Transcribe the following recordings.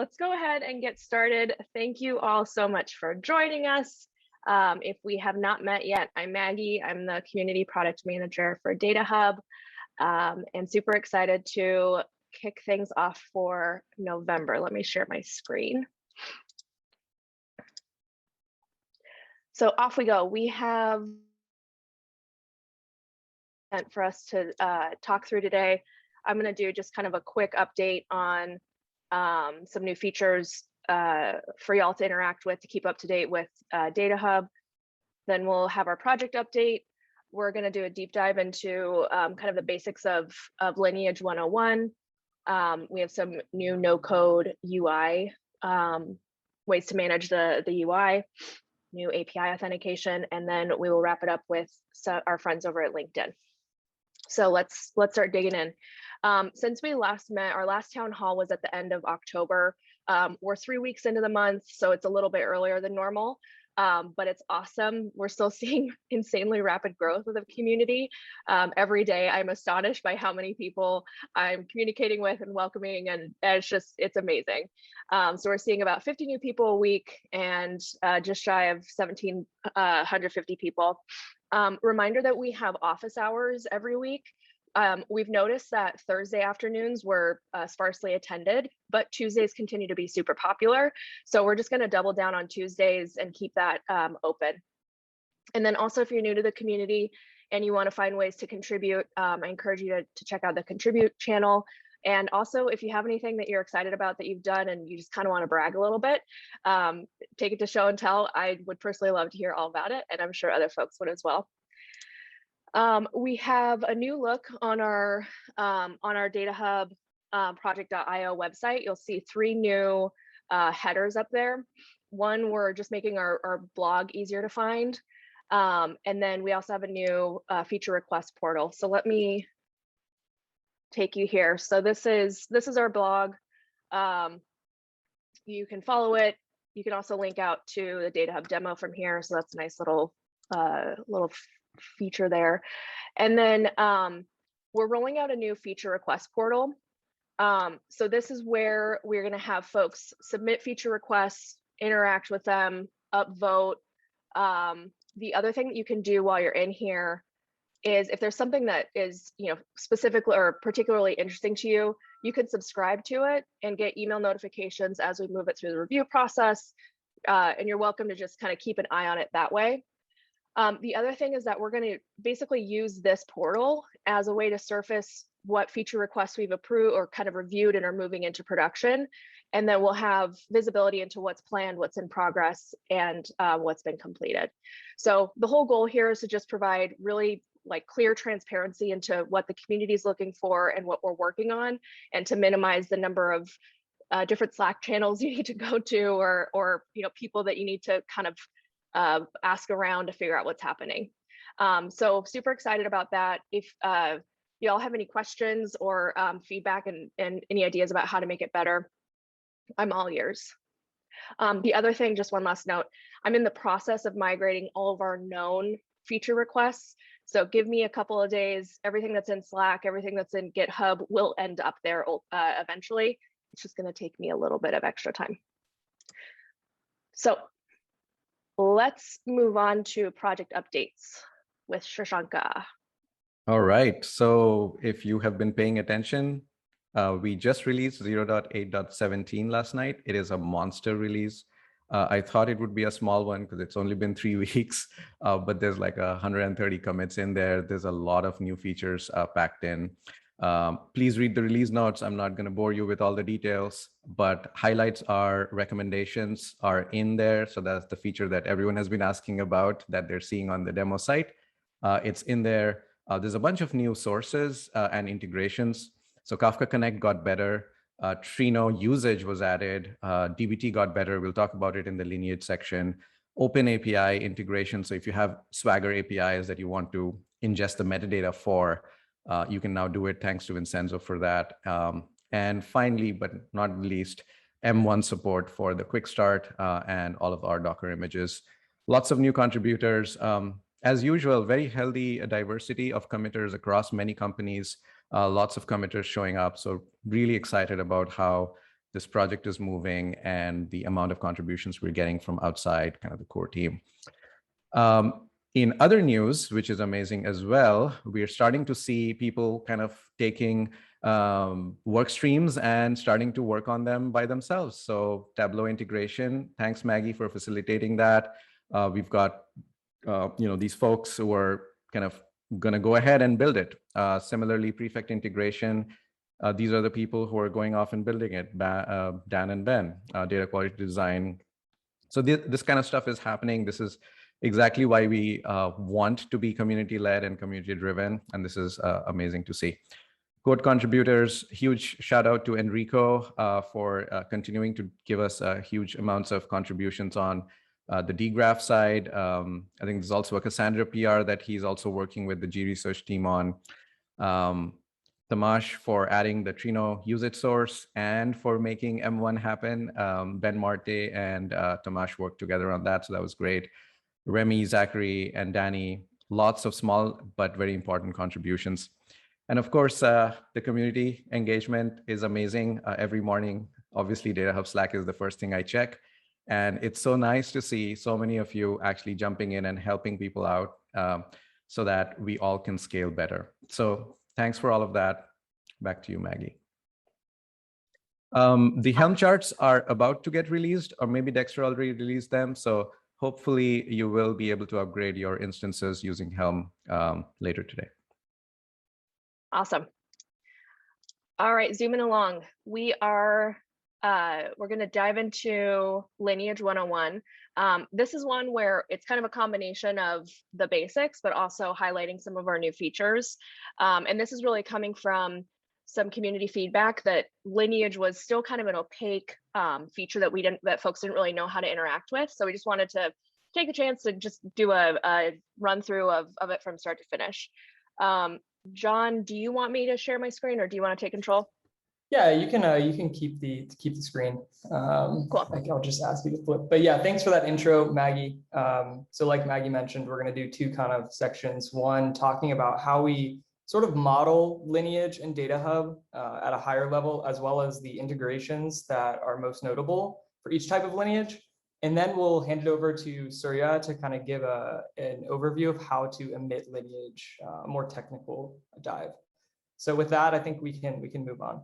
let's go ahead and get started. Thank you all so much for joining us. If we have not met yet, I'm Maggie. I'm the Community Product Manager for DataHub, and super excited to kick things off for November. Let me share my screen. So off we go. We have for us to talk through today. I'm going to do just kind of a quick update on some new features for y'all to interact with to keep up to date with DataHub. Then we'll have our project update. We're going to do a deep dive into kind of the basics of Lineage 101. We have some new no-code UI ways to manage the UI, new API authentication, and then we will wrap it up with our friends over at LinkedIn. So let's start digging in. Since we last met, our last town hall was at the end of October. We're 3 weeks into the month, so it's a little bit earlier than normal, but it's awesome. We're still seeing insanely rapid growth of the community. Every day I'm astonished by how many people I'm communicating with and welcoming, and it's amazing. So we're seeing about 50 new people a week and just shy of 1,750 people. Reminder that we have office hours every week. We've noticed that Thursday afternoons were sparsely attended, but Tuesdays continue to be super popular. So we're just going to double down on Tuesdays and keep that open. And then also, if you're new to the community and you want to find ways to contribute, I encourage you to check out the contribute channel. And also, if you have anything that you're excited about that you've done and you just kind of want to brag a little bit, take it to show and tell. I would personally love to hear all about it, and I'm sure other folks would as well. We have a new look on our DataHub project.io website. You'll see 3 new headers up there. One, we're just making our blog easier to find. And then we also have a new feature request portal. So let me take you here. So this is our blog. You can follow it. You can also link out to the DataHub demo from here. So that's a nice little feature there. And then we're rolling out a new feature request portal. So this is where we're going to have folks submit feature requests, interact with them, upvote. The other thing that you can do while you're in here is if there's something that is specifically or particularly interesting to you, you can subscribe to it and get email notifications as we move it through the review process. And you're welcome to just kind of keep an eye on it that way. The other thing is that we're going to basically use this portal as a way to surface what feature requests we've approved or kind of reviewed and are moving into production. And then we'll have visibility into what's planned, what's in progress, and what's been completed. So the whole goal here is to just provide really clear transparency into what the community is looking for and what we're working on, and to minimize the number of different Slack channels you need to go to or people that you need to kind of ask around to figure out what's happening. So super excited about that. If y'all have any questions or feedback and any ideas about how to make it better, I'm all ears. The other thing, just one last note, I'm in the process of migrating all of our known feature requests. So give me a couple of days. Everything that's in Slack, everything that's in GitHub will end up there eventually. It's just going to take me a little bit of extra time. So let's move on to project updates with Shirshanka. All right. So if you have been paying attention, we just released 0.8.17 last night. It is a monster release. I thought it would be a small one because it's only been 3 weeks, but there's like 130 commits in there. There's a lot of new features packed in. Please read the release notes. I'm not going to bore you with all the details, but highlights are recommendations are in there. So that's the feature that everyone has been asking about that they're seeing on the demo site. It's in there. There's a bunch of new sources and integrations. So Kafka Connect got better. Trino usage was added. DBT got better. We'll talk about it in the Lineage section. Open API integration. So if you have Swagger APIs that you want to ingest the metadata for, you can now do it thanks to Vincenzo for that. And finally, but not least, M1 support for the quick start and all of our Docker images. Lots of new contributors. As usual, very healthy diversity of committers across many companies. Lots of committers showing up. So really excited about how this project is moving and the amount of contributions we're getting from outside kind of the core team. In other news, which is amazing as well, we're starting to see people kind of taking work streams and starting to work on them by themselves. So Tableau integration, thanks Maggie for facilitating that. We've got these folks who are kind of going to go ahead and build it. Similarly, prefect integration, these are the people who are going off and building it, Dan and Ben, data quality design. So this kind of stuff is happening. This is exactly why we want to be community-led and community-driven, and this is amazing to see. Code contributors, huge shout out to Enrico for continuing to give us huge amounts of contributions on the dgraph side. I think there's also a Cassandra PR that he's also working with the G research team on. Tamash for adding the Trino usage source and for making M1 happen. Ben Marte and Tamash worked together on that, so that was great. Remy, Zachary, and Danny, lots of small but very important contributions. And of course, the community engagement is amazing. Every morning, obviously, DataHub Slack is the first thing I check. And it's so nice to see so many of you actually jumping in and helping people out so that we all can scale better. So thanks for all of that. Back to you, Maggie. The Helm charts are about to get released, or maybe Dexter already released them. So hopefully you will be able to upgrade your instances using Helm later today. Awesome. All right, zooming along. We're going to dive into Lineage 101. This is one where it's kind of a combination of the basics, but also highlighting some of our new features. And this is really coming from some community feedback that Lineage was still kind of an opaque feature that folks didn't really know how to interact with. So we just wanted to take a chance to just do a run through of it from start to finish. John, do you want me to share my screen or do you want to take control? Yeah, you can keep the screen. Cool. I'll just ask you to flip. But yeah, thanks for that intro, Maggie. So like Maggie mentioned, we're going to do two kind of sections. One, talking about how we sort of model Lineage and DataHub at a higher level, as well as the integrations that are most notable for each type of lineage. And then we'll hand it over to Surya to kind of give an overview of how to emit Lineage, a more technical dive. So with that, I think we can move on.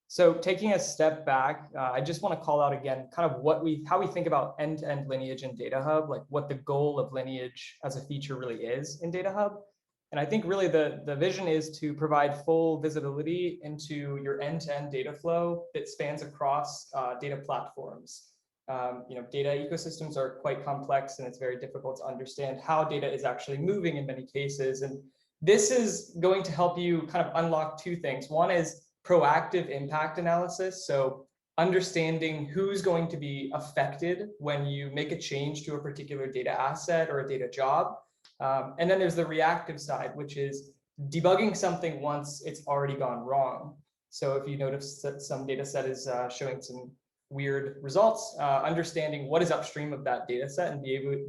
So taking a step back, I just want to call out again kind of how we think about end-to-end Lineage in DataHub, like what the goal of Lineage as a feature really is in DataHub. And I think really the vision is to provide full visibility into your end-to-end data flow that spans across data platforms. Data ecosystems are quite complex and it's very difficult to understand how data is actually moving in many cases. And this is going to help you kind of unlock two things. One is proactive impact analysis. So understanding who's going to be affected when you make a change to a particular data asset or a data job. And then there's the reactive side, which is debugging something once it's already gone wrong. So if you notice that some data set is showing some weird results, understanding what is upstream of that data set and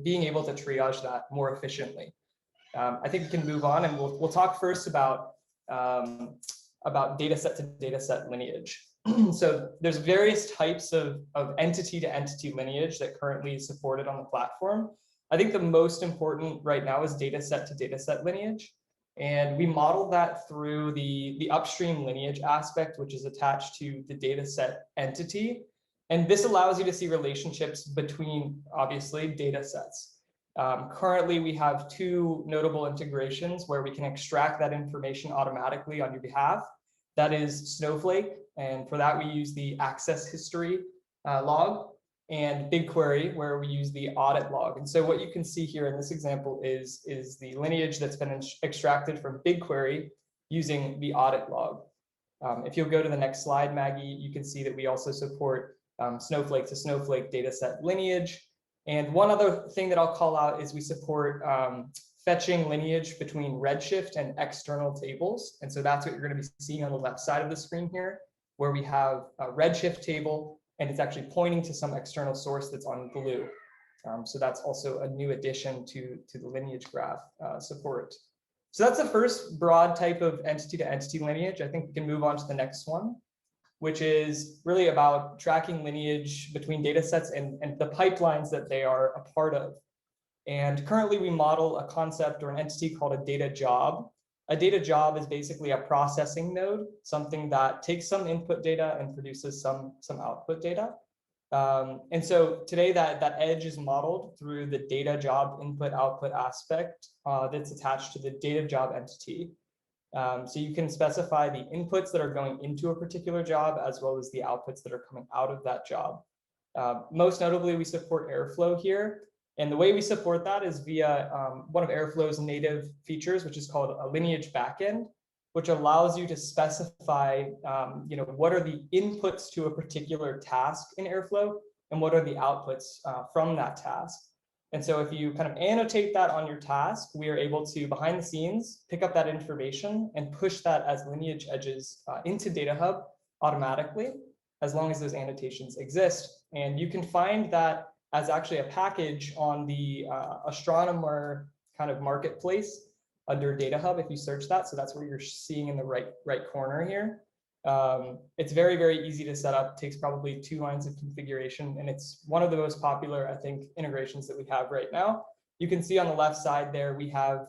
being able to triage that more efficiently. I think we can move on and we'll talk first about data set to data set lineage. So there's various types of entity to entity lineage that currently is supported on the platform. I think the most important right now is data set to data set lineage. And we model that through the upstream lineage aspect, which is attached to the data set entity. And this allows you to see relationships between, obviously, data sets. Currently, we have two notable integrations where we can extract that information automatically on your behalf. That is Snowflake, and for that we use the access history log, and BigQuery, where we use the audit log. And so what you can see here in this example is the lineage that's been extracted from BigQuery using the audit log. If you'll go to the next slide, Maggie, you can see that we also support Snowflake to Snowflake dataset lineage. And one other thing that I'll call out is we support fetching lineage between Redshift and external tables. And so that's what you're going to be seeing on the left side of the screen here, where we have a Redshift table, and it's actually pointing to some external source that's on blue. So that's also a new addition to the lineage graph support. So that's the first broad type of entity to entity lineage. I think we can move on to the next one. which is really about tracking lineage between data sets and the pipelines that they are a part of. And currently we model a concept or an entity called a data job. A data job is basically a processing node, something that takes some input data and produces some output data. And so today that edge is modeled through the data job input output aspect that's attached to the data job entity. So you can specify the inputs that are going into a particular job as well as the outputs that are coming out of that job. Most notably, we support Airflow here. And the way we support that is via one of Airflow's native features, which is called a Lineage backend, which allows you to specify, what are the inputs to a particular task in Airflow and what are the outputs from that task. And so if you kind of annotate that on your task, we are able to, behind the scenes, pick up that information and push that as lineage edges into DataHub automatically, as long as those annotations exist. And you can find that as actually a package on the astronomer kind of marketplace under DataHub if you search that. So that's what you're seeing in the right corner here. It's very, very easy to set up, takes probably 2 lines of configuration, and it's one of the most popular, I think, integrations that we have right now. You can see on the left side there, we have,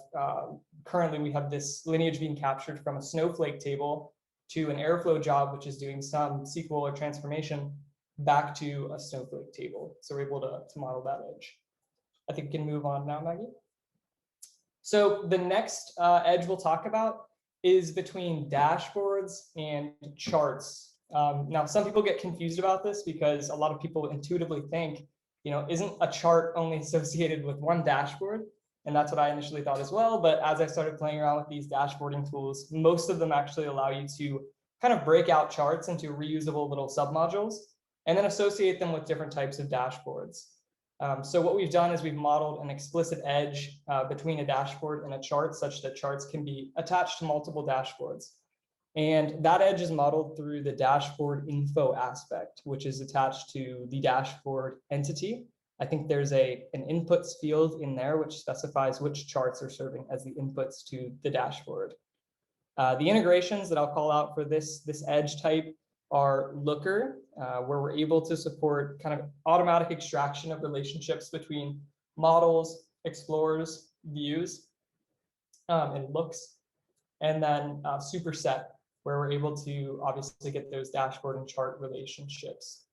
currently we have this lineage being captured from a Snowflake table to an Airflow job, which is doing some SQL or transformation back to a Snowflake table. So we're able to model that edge. I think we can move on now, Maggie. So the next edge we'll talk about is between dashboards and charts. Now, some people get confused about this because a lot of people intuitively think, isn't a chart only associated with one dashboard? And that's what I initially thought as well. But as I started playing around with these dashboarding tools, most of them actually allow you to kind of break out charts into reusable little submodules and then associate them with different types of dashboards. So what we've done is we've modeled an explicit edge between a dashboard and a chart such that charts can be attached to multiple dashboards. And that edge is modeled through the dashboard info aspect, which is attached to the dashboard entity. I think there's an inputs field in there which specifies which charts are serving as the inputs to the dashboard. The integrations that I'll call out for this edge type are Looker, where we're able to support kind of automatic extraction of relationships between models, explorers, views, and looks, and then Superset, where we're able to obviously get those dashboard and chart relationships.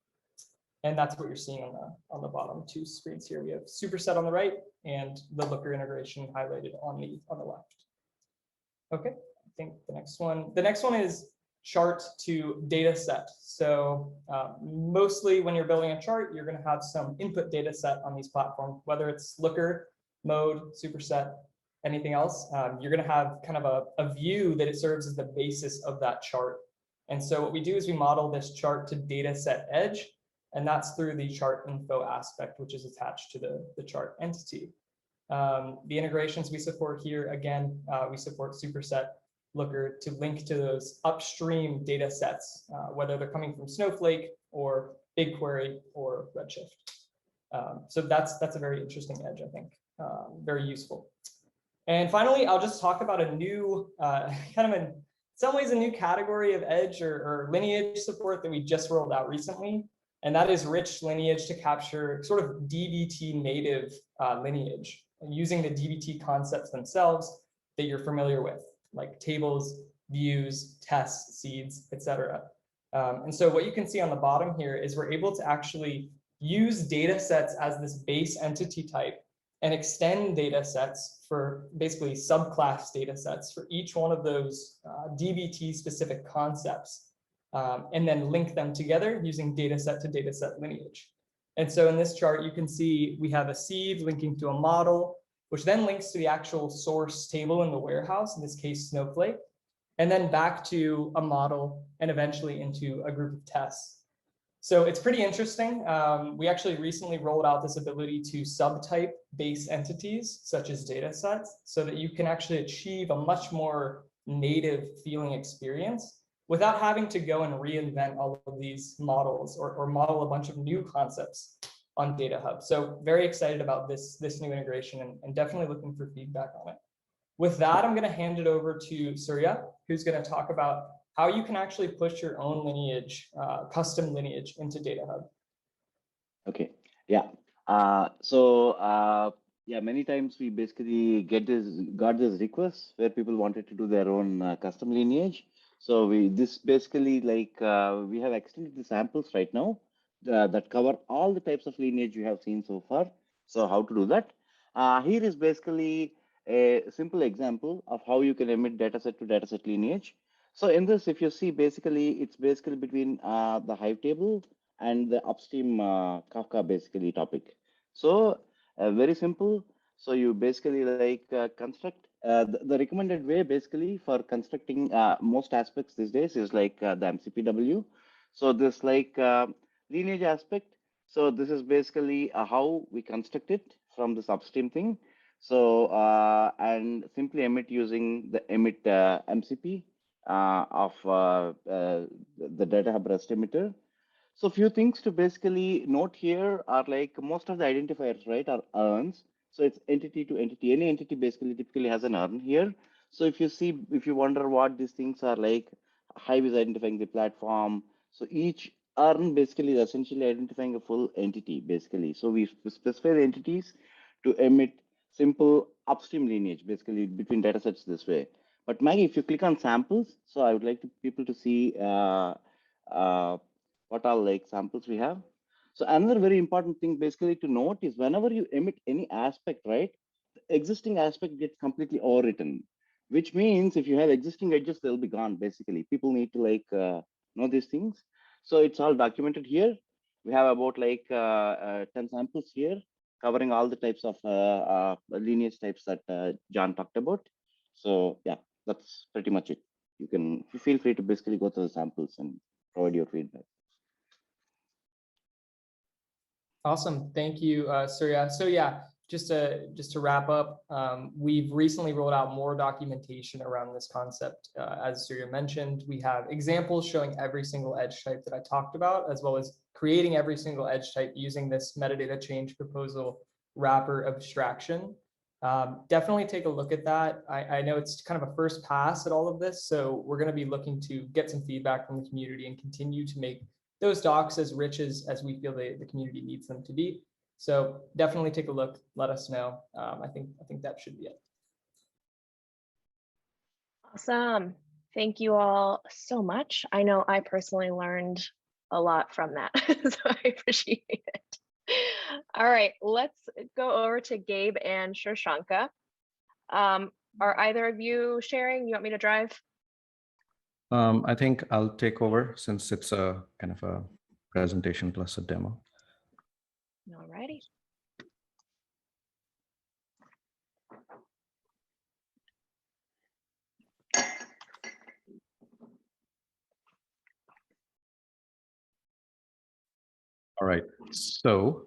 And that's what you're seeing on the bottom 2 screens here. We have Superset on the right and the Looker integration highlighted on the left. Okay, I think the next one is chart to data set. So mostly when you're building a chart, you're going to have some input data set on these platforms, whether it's Looker, Mode, Superset, anything else. You're going to have kind of a view that it serves as the basis of that chart. And so what we do is we model this chart to data set edge, and that's through the chart info aspect, which is attached to the chart entity. The integrations we support here, again, we support Superset, Looker to link to those upstream data sets, whether they're coming from Snowflake or BigQuery or Redshift. So that's a very interesting edge, I think, very useful. And finally, I'll just talk about a new, kind of in some ways, a new category of edge or lineage support that we just rolled out recently. And that is rich lineage to capture sort of DBT native lineage using the DBT concepts themselves that you're familiar with, like tables, views, tests, seeds, etc. And so what you can see on the bottom here is we're able to actually use data sets as this base entity type and extend data sets for basically subclass data sets for each one of those DBT specific concepts, and then link them together using data set to data set lineage. And so in this chart, you can see we have a seed linking to a model, which then links to the actual source table in the warehouse, in this case, Snowflake, and then back to a model and eventually into a group of tests. So it's pretty interesting. We actually recently rolled out this ability to subtype base entities, such as data sets, so that you can actually achieve a much more native feeling experience without having to go and reinvent all of these models or model a bunch of new concepts on DataHub. So very excited about this new integration and definitely looking for feedback on it. With that, I'm going to hand it over to Surya, who's going to talk about how you can actually push your own lineage, custom lineage into DataHub. Okay, yeah. Yeah, many times we basically got this requests where people wanted to do their own custom lineage. So this basically like we have extended the samples right now that cover all the types of lineage you have seen so far. So how to do that? Here is basically a simple example of how you can emit dataset to dataset lineage. So in this, if you see, it's basically between the Hive table and the upstream Kafka basically topic. So very simple. So you basically like construct the recommended way basically for constructing most aspects these days is like the MCPW. So this like lineage aspect. So this is basically how we construct it from this upstream thing. So and simply emit using the emit MCP of the DataHub REST emitter. So few things to basically note here are like most of the identifiers, right, are urns. So it's entity to entity. Any entity basically typically has an urn here. So if you wonder what these things are like, Hive is identifying the platform. So each urn basically is essentially identifying a full entity basically. So we specify the entities to emit simple upstream lineage basically between datasets this way. But Maggie, if you click on samples, so I would like people to see what are like samples we have. So another very important thing basically to note is whenever you emit any aspect, right, the existing aspect gets completely overwritten, which means if you have existing edges, they'll be gone basically. People need to like know these things. So it's all documented here. We have about like 10 samples here covering all the types of lineage types that John talked about. So yeah, that's pretty much it. You can feel free to basically go through the samples and provide your feedback. Awesome, thank you, Surya. So yeah, just to wrap up, we've recently rolled out more documentation around this concept. As Surya mentioned, we have examples showing every single edge type that I talked about, as well as creating every single edge type using this metadata change proposal wrapper abstraction. Definitely take a look at that. I know it's kind of a first pass at all of this, so we're going to be looking to get some feedback from the community and continue to make those docs as rich as we feel the community needs them to be. So definitely take a look, let us know. I think that should be it. Awesome. Thank you all so much. I know I personally learned a lot from that, so I appreciate it. All right, let's go over to Gabe and Shirshanka. Are either of you sharing? You want me to drive? I think I'll take over since it's a kind of a presentation plus a demo. All righty. All right, so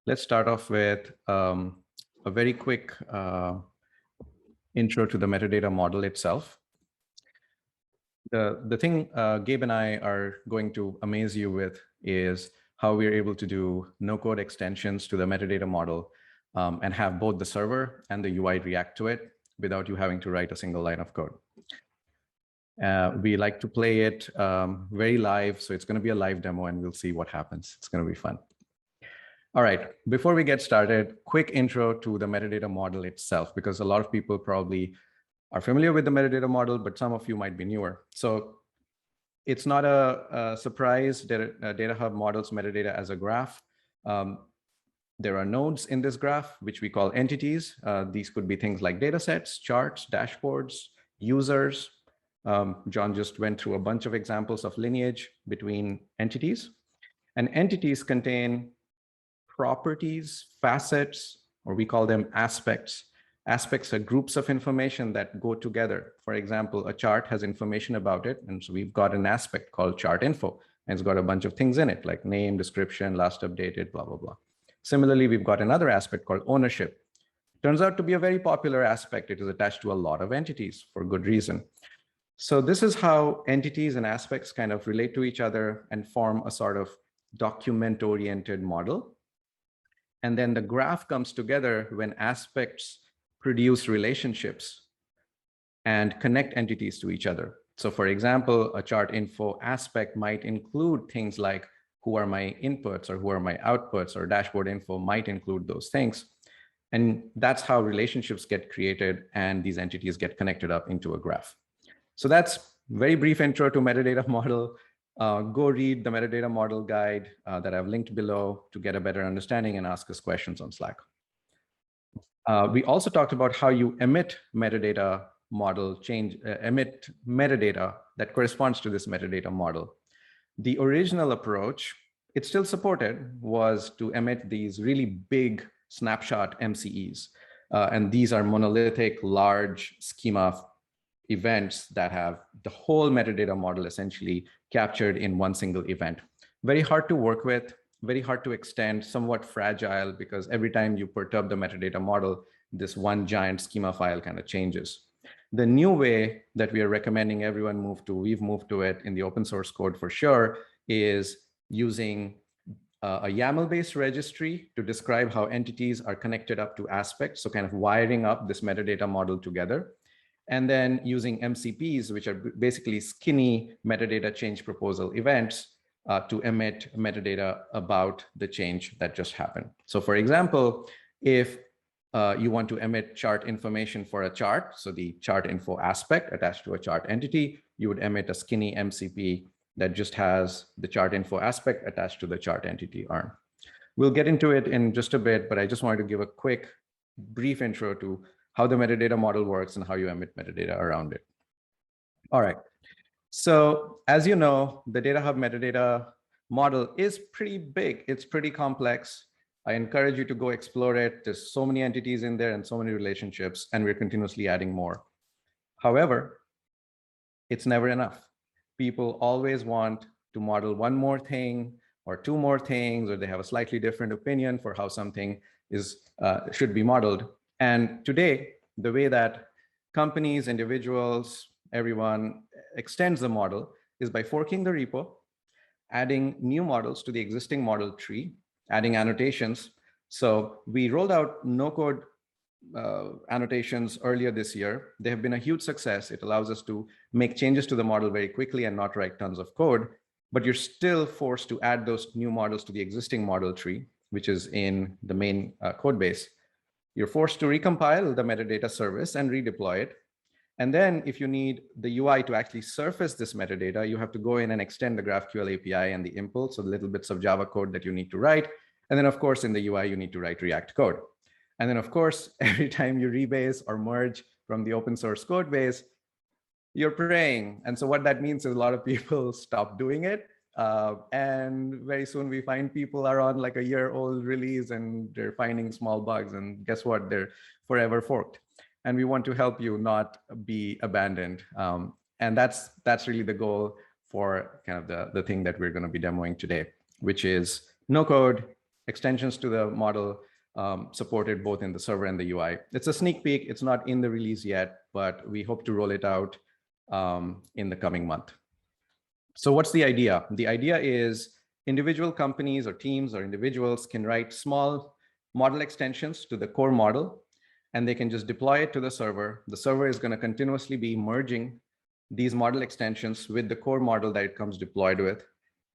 let's start off with a very quick intro to the metadata model itself. The thing Gabe and I are going to amaze you with is how we're able to do no-code extensions to the metadata model and have both the server and the UI react to it without you having to write a single line of code. We like to play it very live, so it's going to be a live demo and we'll see what happens. It's going to be fun. All right, before we get started, quick intro to the metadata model itself, because a lot of people probably are familiar with the metadata model, but some of you might be newer. So it's not a surprise that DataHub models metadata as a graph. There are nodes in this graph, which we call entities. These could be things like data sets, charts, dashboards, users. John just went through a bunch of examples of lineage between entities. And entities contain properties, facets, or we call them aspects. Aspects are groups of information that go together. For example, a chart has information about it. And so we've got an aspect called chart info. And it's got a bunch of things in it, like name, description, last updated, blah, blah, blah. Similarly, we've got another aspect called ownership. Turns out to be a very popular aspect. It is attached to a lot of entities for good reason. So this is how entities and aspects kind of relate to each other and form a sort of document-oriented model. And then the graph comes together when aspects produce relationships and connect entities to each other. So for example, a chart info aspect might include things like who are my inputs or who are my outputs, or dashboard info might include those things. And that's how relationships get created and these entities get connected up into a graph. So that's very brief intro to metadata model. Go read the metadata model guide that I've linked below to get a better understanding and ask us questions on Slack. We also talked about how you emit metadata model emit metadata that corresponds to this metadata model. The original approach, it's still supported, was to emit these really big snapshot MCEs. And these are monolithic, large schema events that have the whole metadata model essentially captured in one single event. Very hard to work with, very hard to extend, somewhat fragile, because every time you perturb the metadata model, this one giant schema file kind of changes. The new way that we are recommending everyone move to, we've moved to it in the open source code for sure, is using a YAML-based registry to describe how entities are connected up to aspects. So kind of wiring up this metadata model together. And then using MCPs, which are basically skinny metadata change proposal events, to emit metadata about the change that just happened. So for example, if you want to emit chart information for a chart, so the chart info aspect attached to a chart entity, you would emit a skinny MCP that just has the chart info aspect attached to the chart entity arm. We'll get into it in just a bit, but I just wanted to give a quick, brief intro to how the metadata model works and how you emit metadata around it. All right. So as you know, the DataHub metadata model is pretty big. It's pretty complex. I encourage you to go explore it. There's so many entities in there and so many relationships, and we're continuously adding more. However, it's never enough. People always want to model one more thing or two more things, or they have a slightly different opinion for how something is should be modeled. And today, the way that companies, individuals, everyone extends the model is by forking the repo, adding new models to the existing model tree, adding annotations. So we rolled out no-code annotations earlier this year. They have been a huge success. It allows us to make changes to the model very quickly and not write tons of code, but you're still forced to add those new models to the existing model tree, which is in the main code base. You're forced to recompile the metadata service and redeploy it. And then if you need the UI to actually surface this metadata, you have to go in and extend the GraphQL API and the impulse, so the little bits of Java code that you need to write. And then of course, in the UI, you need to write React code. And then of course, every time you rebase or merge from the open source code base, you're praying. And so what that means is a lot of people stop doing it. And very soon we find people are on like a year-old release and they're finding small bugs, and guess what? They're forever forked. And we want to help you not be abandoned. And that's really the goal for kind of the thing that we're going to be demoing today, which is no code, extensions to the model, supported both in the server and the UI. It's a sneak peek. It's not in the release yet, but we hope to roll it out in the coming month. So what's the idea? The idea is individual companies or teams or individuals can write small model extensions to the core model, and they can just deploy it to the server. The server is going to continuously be merging these model extensions with the core model that it comes deployed with,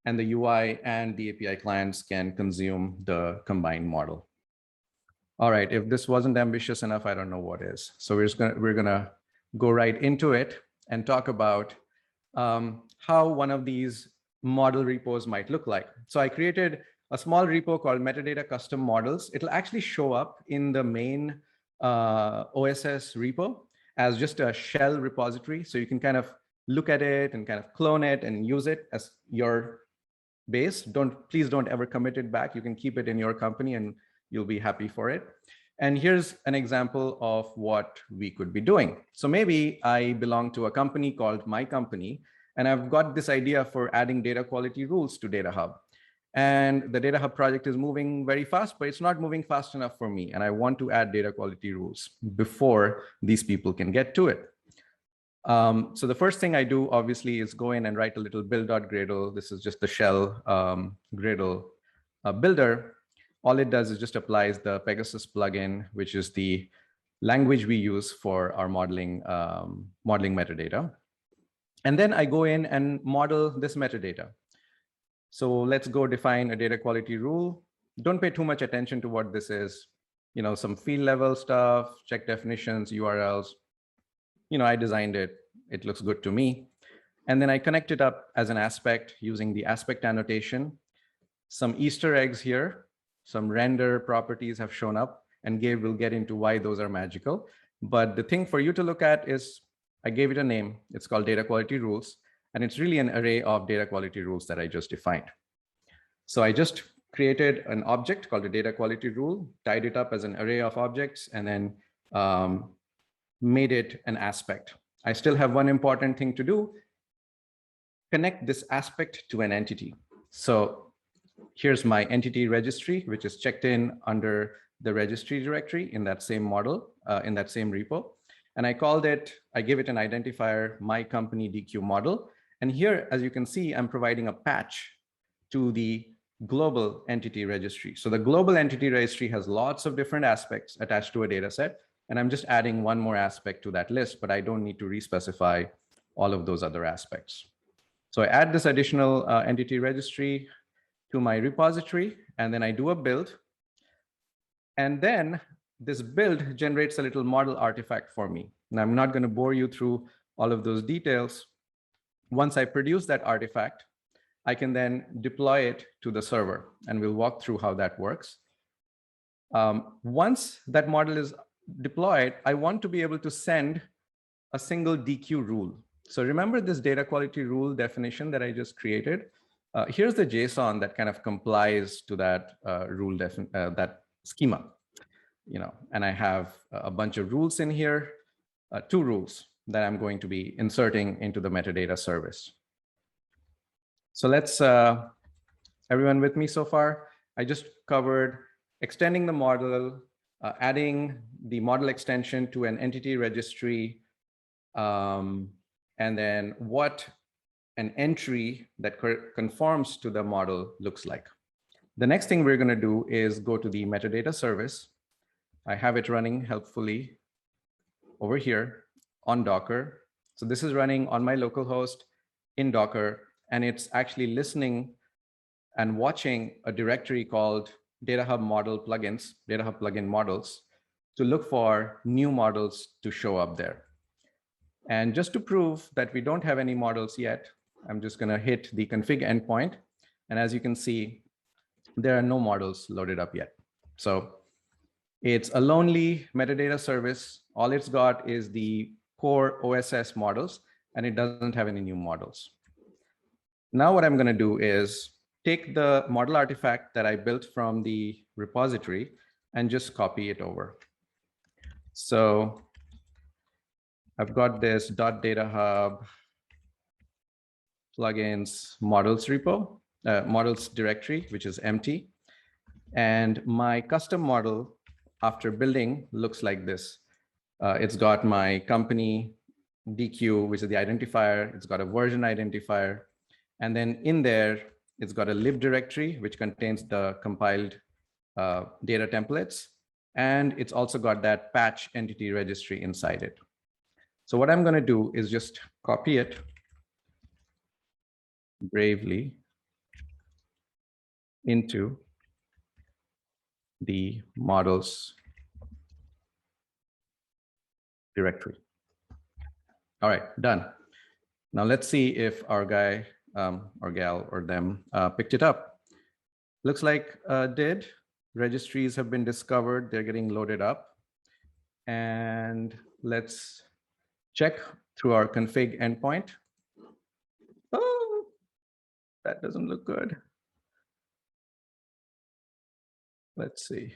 and the UI and the API clients can consume the combined model. All right, if this wasn't ambitious enough, I don't know what is. So we're gonna go right into it and talk about how one of these model repos might look like. So I created a small repo called metadata custom models. It'll actually show up in the main OSS repo as just a shell repository. So you can kind of look at it and kind of clone it and use it as your base. Please don't ever commit it back. You can keep it in your company and you'll be happy for it. And here's an example of what we could be doing. So maybe I belong to a company called My Company, and I've got this idea for adding data quality rules to DataHub. And the DataHub project is moving very fast, but it's not moving fast enough for me. And I want to add data quality rules before these people can get to it. So the first thing I do, obviously, is go in and write a little build.gradle. This is just the shell Gradle builder. All it does is just applies the Pegasus plugin, which is the language we use for our modeling, modeling metadata. And then I go in and model this metadata. So let's go define a data quality rule. Don't pay too much attention to what this is. You know, some field level stuff, check definitions, URLs. You know, I designed it. It looks good to me. And then I connect it up as an aspect using the aspect annotation. Some Easter eggs here, some render properties have shown up, and Gabe will get into why those are magical. But the thing for you to look at is I gave it a name. It's called data quality rules. And it's really an array of data quality rules that I just defined. So I just created an object called a data quality rule, tied it up as an array of objects, and then made it an aspect. I still have one important thing to do, connect this aspect to an entity. So here's my entity registry, which is checked in under the registry directory in that same model, in that same repo. And I called it, I give it an identifier, my company DQ model. And here, as you can see, I'm providing a patch to the global entity registry. So the global entity registry has lots of different aspects attached to a data set. And I'm just adding one more aspect to that list, but I don't need to respecify all of those other aspects. So I add this additional entity registry to my repository, and then I do a build. And then this build generates a little model artifact for me. And I'm not going to bore you through all of those details. Once I produce that artifact, I can then deploy it to the server, and we'll walk through how that works. Once that model is deployed, I want to be able to send a single DQ rule. So remember this data quality rule definition that I just created? Here's the JSON that kind of complies to that rule that schema, you know, and I have a bunch of rules in here, 2 rules that I'm going to be inserting into the metadata service. So let's, everyone with me so far? I just covered extending the model, adding the model extension to an entity registry, and then what an entry that conforms to the model looks like. The next thing we're going to do is go to the metadata service. I have it running helpfully over here on Docker. So this is running on my local host in Docker, and it's actually listening and watching a directory called DataHub model plugins, DataHub plugin models, to look for new models to show up there. And just to prove that we don't have any models yet, I'm just going to hit the config endpoint. And as you can see, there are no models loaded up yet. So it's a lonely metadata service. All it's got is the core OSS models, and it doesn't have any new models. Now what I'm going to do is take the model artifact that I built from the repository and just copy it over. So I've got this .datahub plugins models repo, models directory, which is empty. And my custom model after building looks like this. It's got my company DQ, which is the identifier. It's got a version identifier. And then in there, it's got a lib directory, which contains the compiled data templates. And it's also got that patch entity registry inside it. So what I'm going to do is just copy it bravely into the models directory. All right, done. Now let's see if our guy or gal or them picked it up. Looks like did. Registries have been discovered. They're getting loaded up. And let's check through our config endpoint. Oh, that doesn't look good. Let's see.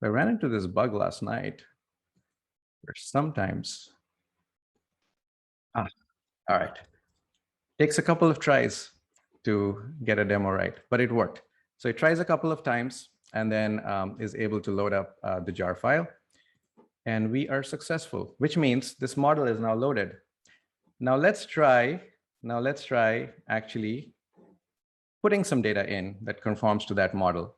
I ran into this bug last night where sometimes, all right. Takes a couple of tries to get a demo right, but it worked. So it tries a couple of times and then is able to load up the jar file. And we are successful, which means this model is now loaded. Now let's try actually putting some data in that conforms to that model.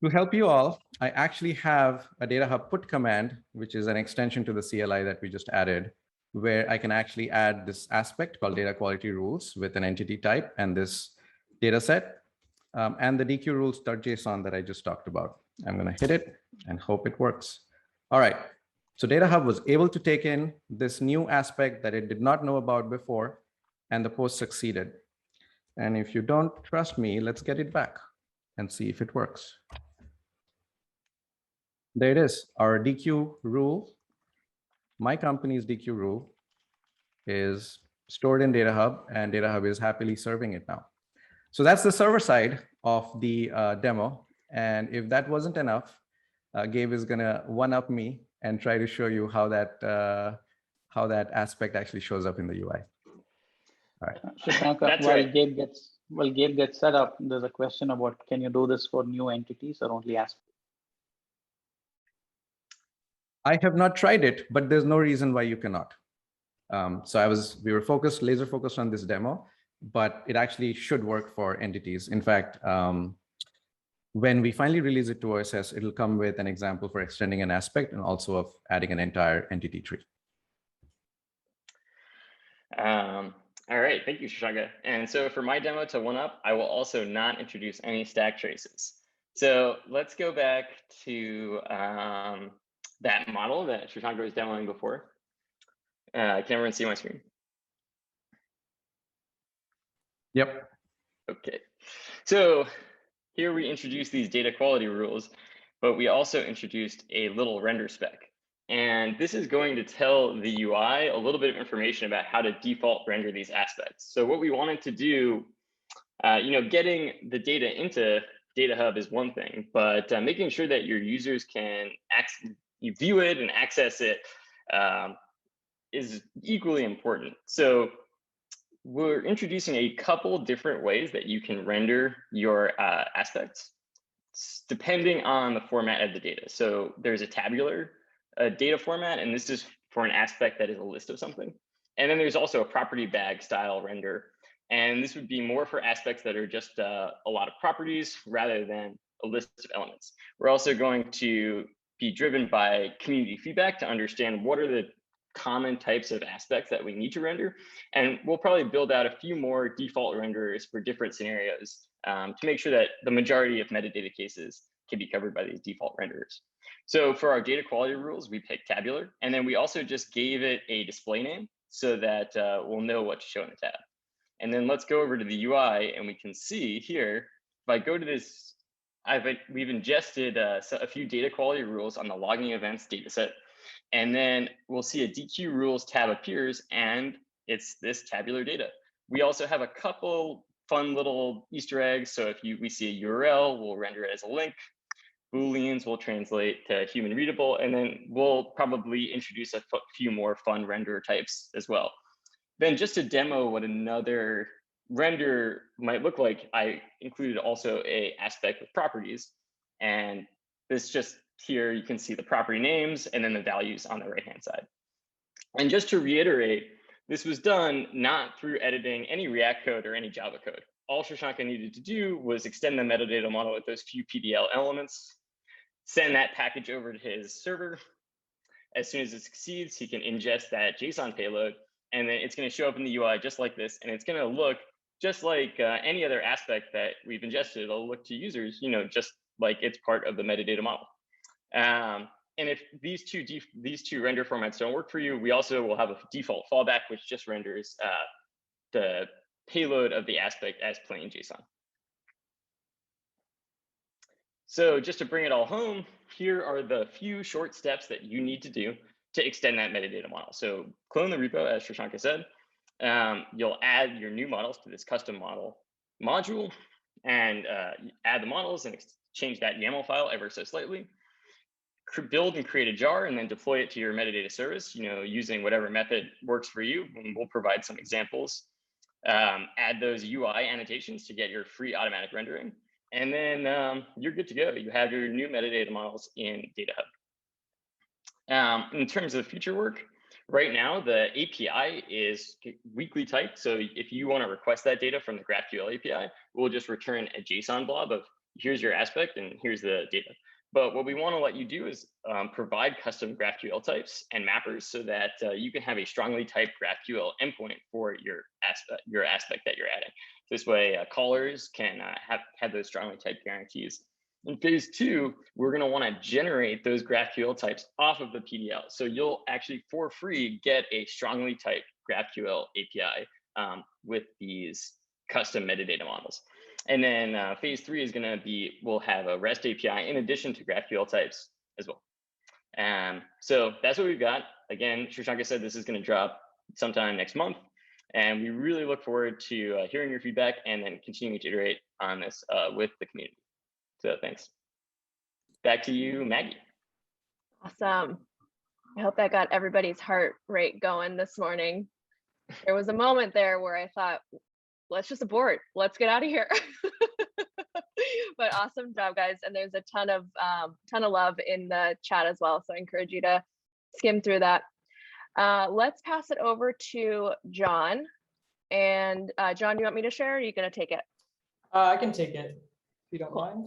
To help you all, I actually have a DataHub put command, which is an extension to the CLI that we just added, where I can actually add this aspect called data quality rules with an entity type and this data set and the DQ rules.json that I just talked about. I'm going to hit it and hope it works. All right. So DataHub was able to take in this new aspect that it did not know about before, and the post succeeded. And if you don't trust me, let's get it back and see if it works. There it is, our DQ rule. My company's DQ rule is stored in DataHub, and DataHub is happily serving it now. So that's the server side of the demo. And if that wasn't enough, Gabe is gonna one-up me and try to show you how that aspect actually shows up in the UI. All right. Shirshanka, That's while right. Gabe gets set up, there's a question about, can you do this for new entities or only aspects? I have not tried it, but there's no reason why you cannot. So we were laser focused on this demo, but it actually should work for entities. In fact, when we finally release it to OSS, it'll come with an example for extending an aspect and also of adding an entire entity tree. All right, thank you, Shirshanka. And so for my demo to one up, I will also not introduce any stack traces. So let's go back to that model that Shirshanka was demoing before. Can everyone see my screen? Yep. Okay. So here we introduced these data quality rules, but we also introduced a little render spec. And this is going to tell the UI a little bit of information about how to default render these aspects. So what we wanted to do, getting the data into DataHub is one thing, but making sure that your users can view it and access it is equally important. So we're introducing a couple different ways that you can render your aspects depending on the format of the data. So there's a tabular data format, and this is for an aspect that is a list of something. And then there's also a property bag style render. And this would be more for aspects that are just a lot of properties rather than a list of elements. We're also going to be driven by community feedback to understand what are the common types of aspects that we need to render. And we'll probably build out a few more default renderers for different scenarios to make sure that the majority of metadata cases can be covered by these default renderers. So for our data quality rules, we picked tabular, and then we also just gave it a display name so that we'll know what to show in the tab. And then let's go over to the UI, and we can see here, if I go to this, we've ingested a few data quality rules on the logging events dataset. And then we'll see a DQ rules tab appears, and it's this tabular data. We also have a couple fun little Easter eggs. So if we see a URL, we'll render it as a link. Booleans will translate to human readable, and then we'll probably introduce a few more fun render types as well. Then just to demo what another render might look like, I included also an aspect with properties. And this just here, you can see the property names and then the values on the right-hand side. And just to reiterate, this was done not through editing any React code or any Java code. All Shirshanka needed to do was extend the metadata model with those few PDL elements, send that package over to his server. As soon as it succeeds, he can ingest that JSON payload, and then it's going to show up in the UI just like this, and it's going to look just like any other aspect that we've ingested. It'll look to users, just like it's part of the metadata model. And if these two render formats don't work for you, we also will have a default fallback, which just renders the payload of the aspect as plain JSON. So just to bring it all home, here are the few short steps that you need to do to extend that metadata model. So clone the repo, as Shirshanka said. You'll add your new models to this custom model module and add the models and change that YAML file ever so slightly. Build and create a jar and then deploy it to your metadata service, using whatever method works for you. And we'll provide some examples. Add those UI annotations to get your free automatic rendering. And then you're good to go. You have your new metadata models in DataHub. In terms of future work, Right now, the API is weakly typed. So if you want to request that data from the GraphQL API, we'll just return a JSON blob of here's your aspect and here's the data. But what we want to let you do is provide custom GraphQL types and mappers so that you can have a strongly typed GraphQL endpoint for your aspect that you're adding. This way, callers can have those strongly typed guarantees. In phase 2, we're going to want to generate those GraphQL types off of the PDL. So you'll actually, for free, get a strongly typed GraphQL API with these custom metadata models. And then phase 3 is going to be, we'll have a REST API in addition to GraphQL types as well. So that's what we've got. Again, Shirshanka said this is going to drop sometime next month. And we really look forward to hearing your feedback and then continuing to iterate on this with the community. So thanks. Back to you, Maggie. Awesome. I hope that got everybody's heart rate going this morning. There was a moment there where I thought, let's just abort. Let's get out of here. But awesome job, guys. And there's a ton of love in the chat as well. So I encourage you to skim through that. Let's pass it over to John. And John, do you want me to share or are you going to take it? I can take it, if you don't mind.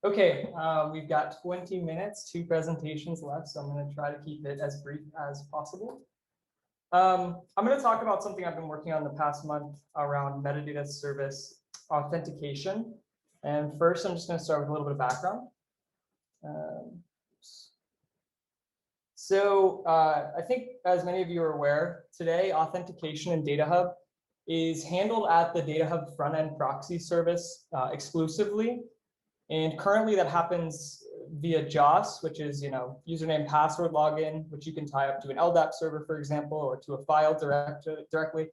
Okay, we've got 20 minutes, 2 presentations left, so I'm going to try to keep it as brief as possible. I'm going to talk about something I've been working on the past month around metadata service authentication. And first, I'm just going to start with a little bit of background. I think, as many of you are aware, today authentication in DataHub is handled at the DataHub front-end proxy service exclusively. And currently that happens via JOS, which is, username, password login, which you can tie up to an LDAP server, for example, or to a file directly,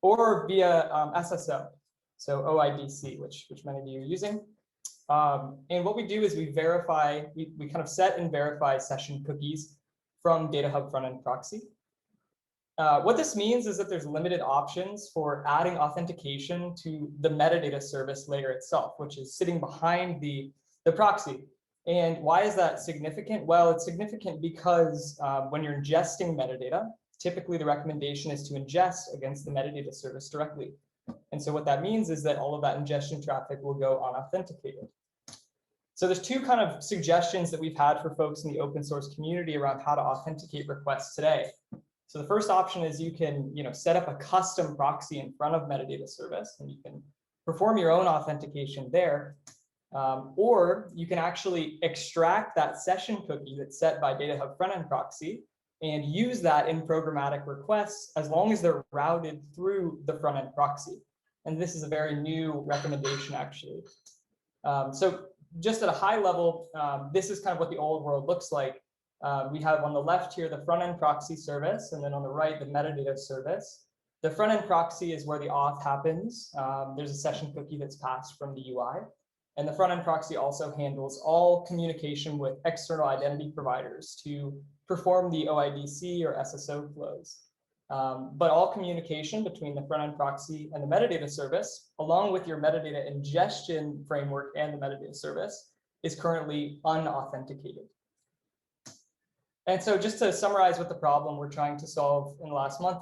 or via SSO, so OIDC, which many of you are using. And what we do is we verify, we kind of set and verify session cookies from DataHub front-end proxy. What this means is that there's limited options for adding authentication to the metadata service layer itself, which is sitting behind the proxy. And why is that significant? Well, it's significant because when you're ingesting metadata, typically the recommendation is to ingest against the metadata service directly. And so what that means is that all of that ingestion traffic will go unauthenticated. So there's 2 kind of suggestions that we've had for folks in the open source community around how to authenticate requests today. So the first option is you can, set up a custom proxy in front of metadata service, and you can perform your own authentication there. Or you can actually extract that session cookie that's set by DataHub front-end proxy and use that in programmatic requests as long as they're routed through the front-end proxy. And this is a very new recommendation, actually. So just at a high level, this is kind of what the old world looks like. We have on the left here the front-end proxy service, and then on the right, the metadata service. The front-end proxy is where the auth happens. There's a session cookie that's passed from the UI. And the front-end proxy also handles all communication with external identity providers to perform the OIDC or SSO flows. But all communication between the front-end proxy and the metadata service, along with your metadata ingestion framework and the metadata service, is currently unauthenticated. And so just to summarize what the problem we're trying to solve in the last month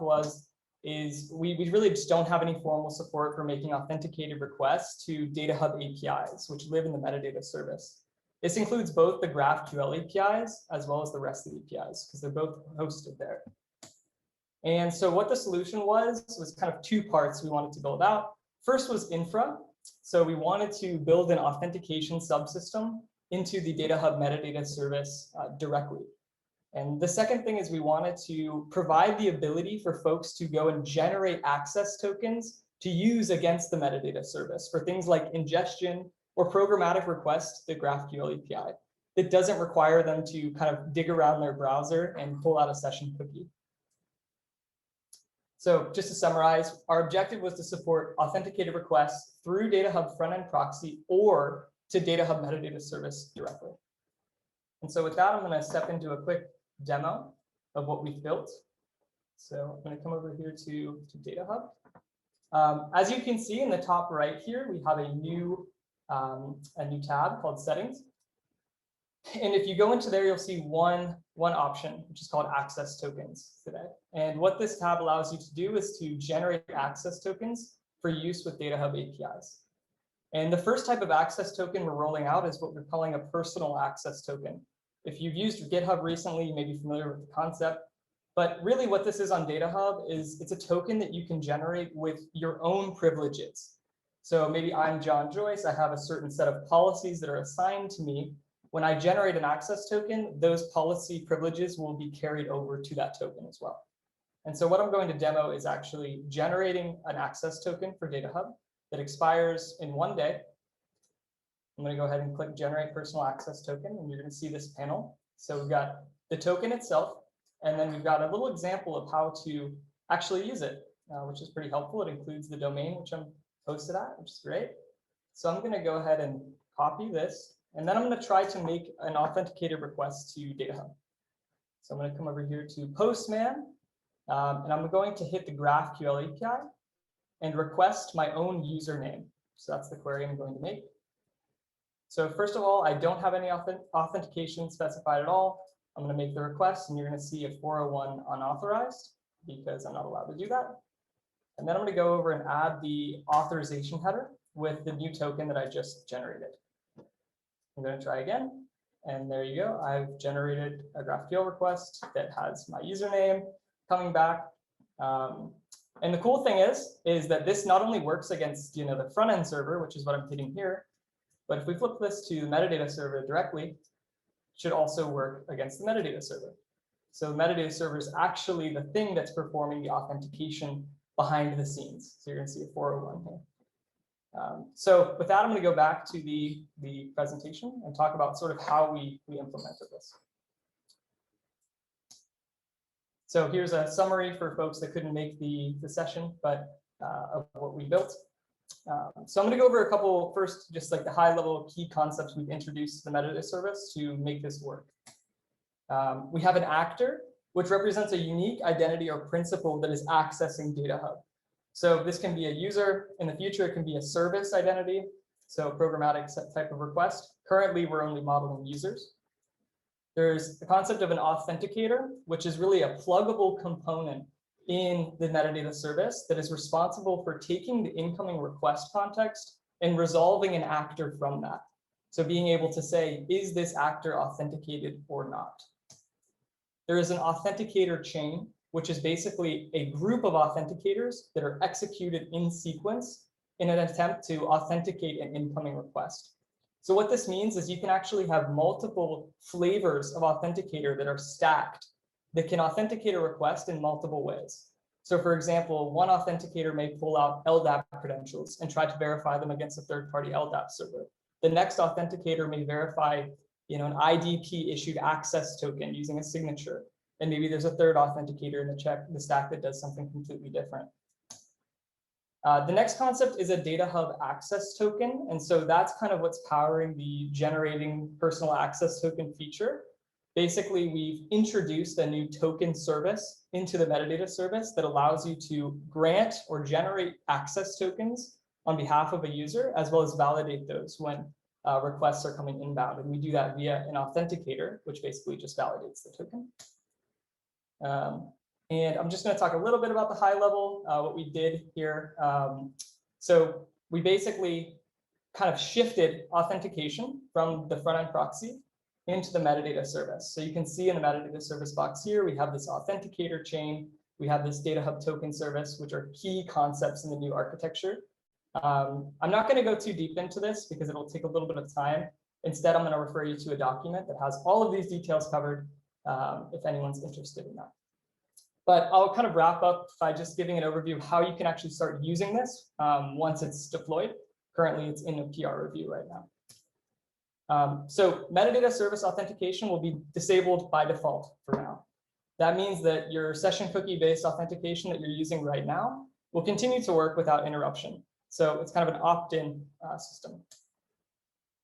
is we really just don't have any formal support for making authenticated requests to DataHub APIs, which live in the metadata service. This includes both the GraphQL APIs as well as the rest of the APIs, because they're both hosted there. And so what the solution was kind of 2 parts we wanted to build out. First was infra. So we wanted to build an authentication subsystem into the DataHub metadata service directly. And the second thing is we wanted to provide the ability for folks to go and generate access tokens to use against the metadata service for things like ingestion or programmatic requests to the GraphQL API. It doesn't require them to kind of dig around their browser and pull out a session cookie. So just to summarize, our objective was to support authenticated requests through DataHub front-end proxy or to DataHub metadata service directly. And so with that, I'm going to step into a quick demo of what we've built. So I'm going to come over here to DataHub. As you can see in the top right here, we have a new tab called Settings. And if you go into there, you'll see one option, which is called access tokens today. And what this tab allows you to do is to generate access tokens for use with DataHub APIs. And the first type of access token we're rolling out is what we're calling a personal access token. If you've used GitHub recently, you may be familiar with the concept. But really what this is on DataHub is it's a token that you can generate with your own privileges. So maybe I'm John Joyce, I have a certain set of policies that are assigned to me. When I generate an access token, those policy privileges will be carried over to that token as well. And so what I'm going to demo is actually generating an access token for DataHub that expires in 1 day. I'm going to go ahead and click Generate Personal Access Token, and you're going to see this panel. So we've got the token itself, and then we've got a little example of how to actually use it, which is pretty helpful. It includes the domain, which I'm hosted at, which is great. So I'm going to go ahead and copy this, and then I'm going to try to make an authenticated request to DataHub. So I'm going to come over here to Postman, and I'm going to hit the GraphQL API and request my own username. So that's the query I'm going to make. So first of all, I don't have any authentication specified at all. I'm going to make the request, and you're going to see a 401 unauthorized because I'm not allowed to do that. And then I'm going to go over and add the authorization header with the new token that I just generated. I'm going to try again. And there you go. I've generated a GraphQL request that has my username coming back. And the cool thing is that this not only works against the front end server, which is what I'm hitting here, but if we flip this to the metadata server directly, it should also work against the metadata server. So the metadata server is actually the thing that's performing the authentication behind the scenes. So you're going to see a 401 here. So with that, I'm going to go back to the presentation and talk about sort of how we implemented this. So here's a summary for folks that couldn't make the session, but of what we built. So I'm going to go over a couple first, just like the high level key concepts we've introduced to the metadata service to make this work. We have an actor, which represents a unique identity or principal that is accessing DataHub. So this can be a user. In the future, it can be a service identity, so programmatic type of request. Currently, we're only modeling users. There's the concept of an authenticator, which is really a pluggable component in the metadata service that is responsible for taking the incoming request context and resolving an actor from that. So being able to say, is this actor authenticated or not? There is an authenticator chain, which is basically a group of authenticators that are executed in sequence in an attempt to authenticate an incoming request. So what this means is you can actually have multiple flavors of authenticator that are stacked that can authenticate a request in multiple ways. So for example, one authenticator may pull out LDAP credentials and try to verify them against a third-party LDAP server. The next authenticator may verify an IDP issued access token using a signature. And maybe there's a third authenticator in the stack that does something completely different. The next concept is a DataHub access token. And so that's kind of what's powering the generating personal access token feature. Basically, we've introduced a new token service into the metadata service that allows you to grant or generate access tokens on behalf of a user, as well as validate those when requests are coming inbound. And we do that via an authenticator, which basically just validates the token. And I'm just going to talk a little bit about the high level, what we did here. So we basically kind of shifted authentication from the front end proxy into the metadata service. So you can see in the metadata service box here, we have this authenticator chain. We have this DataHub token service, which are key concepts in the new architecture. I'm not going to go too deep into this because it'll take a little bit of time. Instead, I'm going to refer you to a document that has all of these details covered if anyone's interested in that. But I'll kind of wrap up by just giving an overview of how you can actually start using this once it's deployed. Currently, it's in a PR review right now. So metadata service authentication will be disabled by default for now. That means that your session cookie-based authentication that you're using right now will continue to work without interruption. So it's kind of an opt-in system.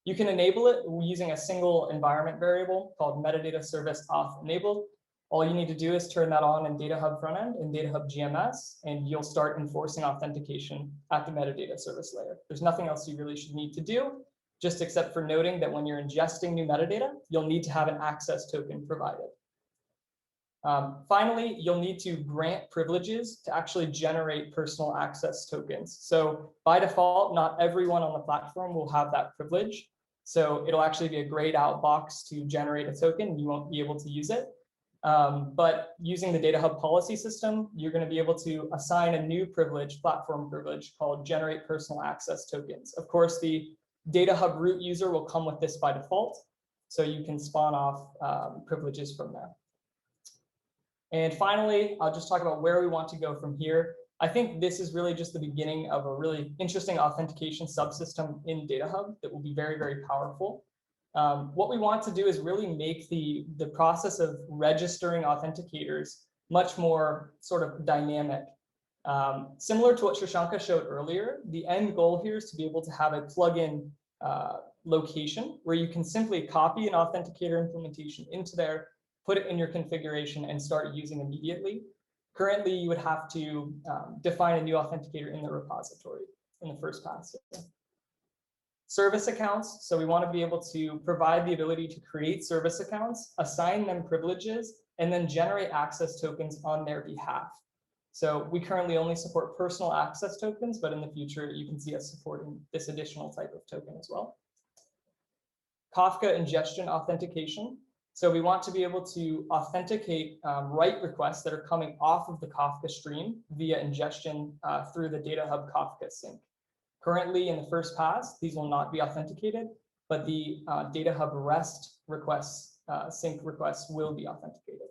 You can enable it using a single environment variable called metadata service auth enabled. All you need to do is turn that on in DataHub frontend and DataHub GMS, and you'll start enforcing authentication at the metadata service layer. There's nothing else you really should need to do. just except for noting that when you're ingesting new metadata, you'll need to have an access token provided. Finally, you'll need to grant privileges to actually generate personal access tokens. So by default, not everyone on the platform will have that privilege. So it'll actually be a grayed out box to generate a token. You won't be able to use it. But using the DataHub policy system, you're going to be able to assign a new privilege, platform privilege, called generate personal access tokens. Of course, the DataHub root user will come with this by default, so you can spawn off privileges from there. And finally, I'll just talk about where we want to go from here. I think this is really just the beginning of a really interesting authentication subsystem in DataHub that will be very, very powerful. What we want to do is really make the process of registering authenticators much more sort of dynamic. Similar to what Shirshanka showed earlier, the end goal here is to be able to have a plugin location where you can simply copy an authenticator implementation into there, put it in your configuration, and start using immediately. Currently, you would have to define a new authenticator in the repository in the first pass. Service accounts. So we want to be able to provide the ability to create service accounts, assign them privileges, and then generate access tokens on their behalf. So we currently only support personal access tokens, but in the future, you can see us supporting this additional type of token as well. Kafka ingestion authentication. So we want to be able to authenticate write requests that are coming off of the Kafka stream via ingestion through the DataHub Kafka sync. Currently, in the first pass, these will not be authenticated, but the DataHub REST requests, sync requests will be authenticated.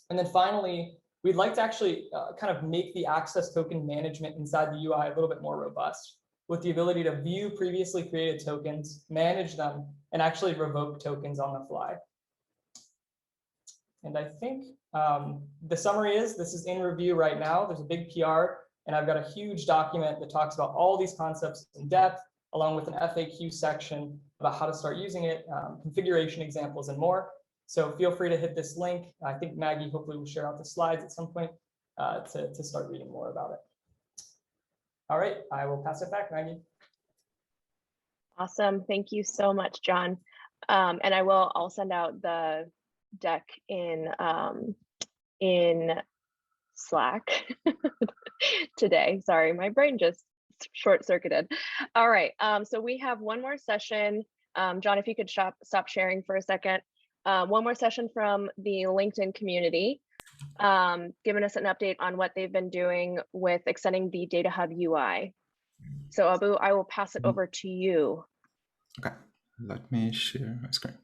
And then finally, we'd like to actually kind of make the access token management inside the UI a little bit more robust, with the ability to view previously created tokens, manage them, and actually revoke tokens on the fly. And I think the summary is this is in review right now. There's a big PR, and I've got a huge document that talks about all these concepts in depth, along with an FAQ section about how to start using it, configuration examples, and more. So feel free to hit this link. I think Maggie hopefully will share out the slides at some point to start reading more about it. All right, I will pass it back, Maggie. Awesome. Thank you so much, John. And I'll send out the deck in Slack today. Sorry, my brain just short-circuited. All right, so we have one more session. John, if you could stop sharing for a second. One more session from the LinkedIn community, giving us an update on what they've been doing with extending the DataHub UI. So Abu, I will pass it over to you. Okay, let me share my screen.